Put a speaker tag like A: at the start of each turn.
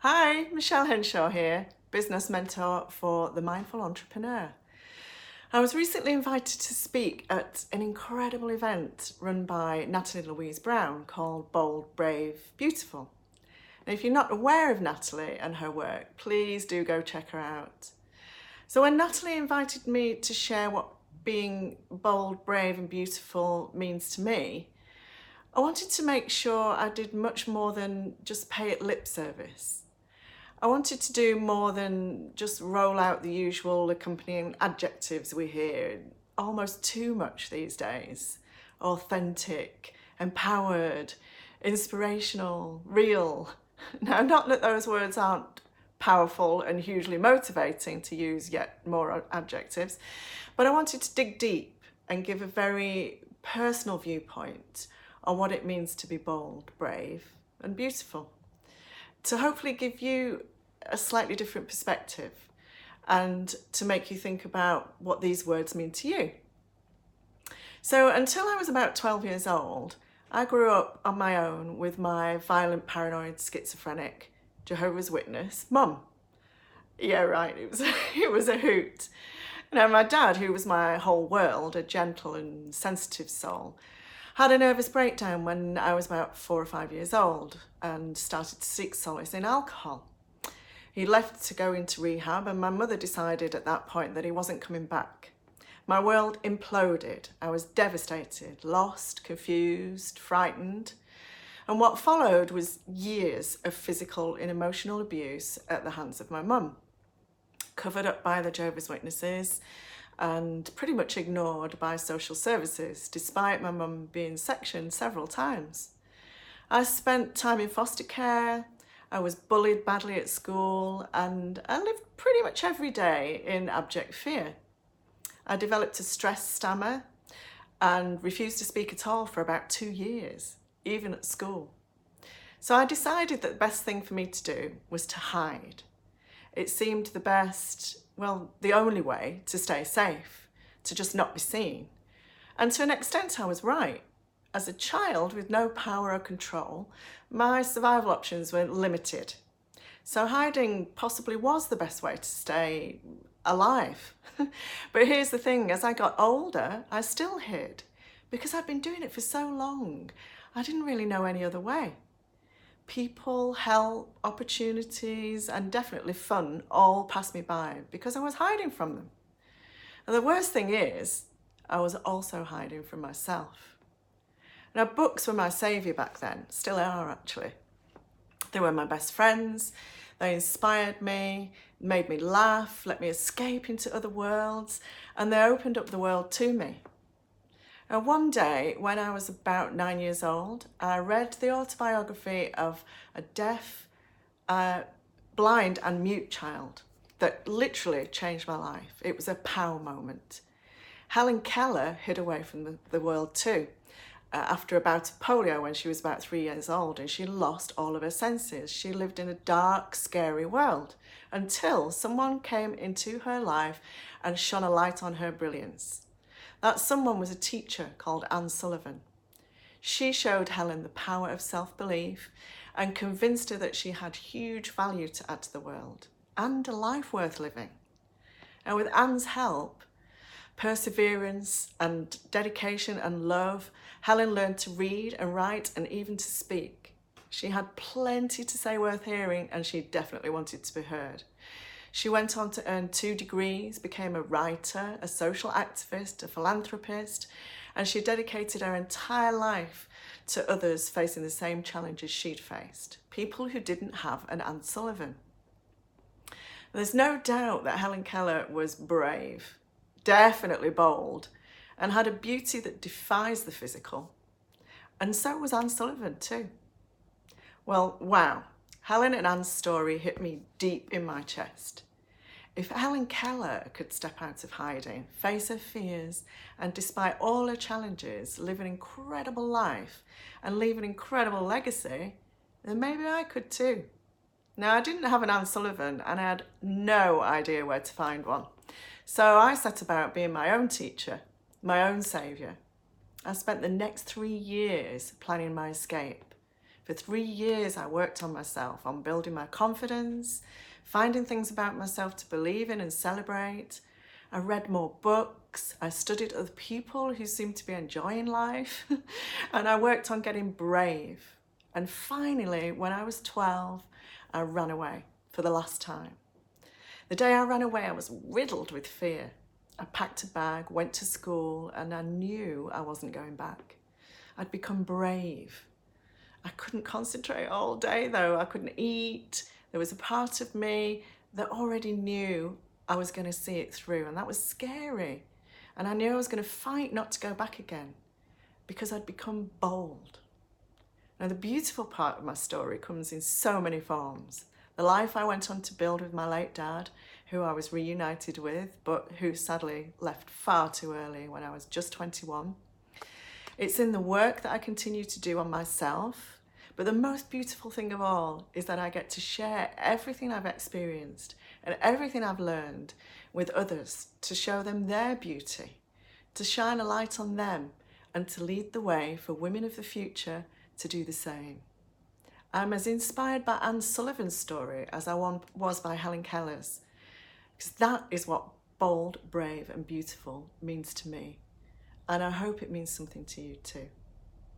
A: Hi, Michelle Henshaw here, business mentor for the Mindful Entrepreneur. I was recently invited to speak at an incredible event run by Natalie Louise Brown called Bold, Brave, Beautiful. Now, if you're not aware of Natalie and her work, please do go check her out. So when Natalie invited me to share what being bold, brave and beautiful means to me, I wanted to make sure I did much more than just pay it lip service. I wanted to do more than just roll out the usual accompanying adjectives we hear, almost too much these days. Authentic, empowered, inspirational, real. Now, not that those words aren't powerful and hugely motivating to use yet more adjectives, but I wanted to dig deep and give a very personal viewpoint on what it means to be bold, brave, and beautiful. To hopefully give you a slightly different perspective and to make you think about what these words mean to you. So until I was about 12 years old, I grew up on my own with my violent, paranoid, schizophrenic, Jehovah's Witness mum. Yeah, right, it was a hoot. Now, my dad, who was my whole world, a gentle and sensitive soul, had a nervous breakdown when I was about 4 or 5 years old and started to seek solace in alcohol. He left to go into rehab, and my mother decided at that point that he wasn't coming back. My world imploded. I was devastated, lost, confused, frightened. And what followed was years of physical and emotional abuse at the hands of my mum, covered up by the Jehovah's Witnesses and pretty much ignored by social services, despite my mum being sectioned several times. I spent time in foster care. I was bullied badly at school, and I lived pretty much every day in abject fear. I developed a stress stammer and refused to speak at all for about 2 years, even at school. So I decided that the best thing for me to do was to hide. It seemed the best, well, the only way to stay safe, to just not be seen. And to an extent, I was right. As a child with no power or control, my survival options were limited. So hiding possibly was the best way to stay alive. But here's the thing, as I got older, I still hid because I'd been doing it for so long. I didn't really know any other way. People, help, opportunities, and definitely fun all passed me by because I was hiding from them. And the worst thing is, I was also hiding from myself. Now, books were my saviour back then, still are actually. They were my best friends. They inspired me, made me laugh, let me escape into other worlds, and they opened up the world to me. Now, one day, when I was about 9 years old, I read the autobiography of a deaf, blind and mute child that literally changed my life. It was a power moment. Helen Keller hid away from the world too, after a bout of polio when she was about 3 years old, and she lost all of her senses. She lived in a dark, scary world until someone came into her life and shone a light on her brilliance. That someone was a teacher called Anne Sullivan. She showed Helen the power of self-belief and convinced her that she had huge value to add to the world and a life worth living. And with Anne's help, perseverance and dedication and love, Helen learned to read and write and even to speak. She had plenty to say worth hearing, and she definitely wanted to be heard. She went on to earn 2 degrees, became a writer, a social activist, a philanthropist, and she dedicated her entire life to others facing the same challenges she'd faced, people who didn't have an Anne Sullivan. There's no doubt that Helen Keller was brave, definitely bold, and had a beauty that defies the physical. And so was Anne Sullivan too. Well, wow, Helen and Anne's story hit me deep in my chest. If Helen Keller could step out of hiding, face her fears, and despite all her challenges, live an incredible life and leave an incredible legacy, then maybe I could too. Now, I didn't have an Anne Sullivan, and I had no idea where to find one. So I set about being my own teacher, my own saviour. I spent the next 3 years planning my escape, For 3 years, I worked on myself, on building my confidence, finding things about myself to believe in and celebrate. I read more books, I studied other people who seemed to be enjoying life, and I worked on getting brave. And finally, when I was 12, I ran away for the last time. The day I ran away, I was riddled with fear. I packed a bag, went to school, and I knew I wasn't going back. I'd become brave. I couldn't concentrate all day though. I couldn't eat. There was a part of me that already knew I was going to see it through, and that was scary. And I knew I was going to fight not to go back again because I'd become bold. Now, the beautiful part of my story comes in so many forms. The life I went on to build with my late dad, who I was reunited with, but who sadly left far too early when I was just 21. It's in the work that I continue to do on myself, but the most beautiful thing of all is that I get to share everything I've experienced and everything I've learned with others to show them their beauty, to shine a light on them, and to lead the way for women of the future to do the same. I'm as inspired by Anne Sullivan's story as I was by Helen Keller's, because that is what bold, brave and beautiful means to me. And I hope it means something to you too.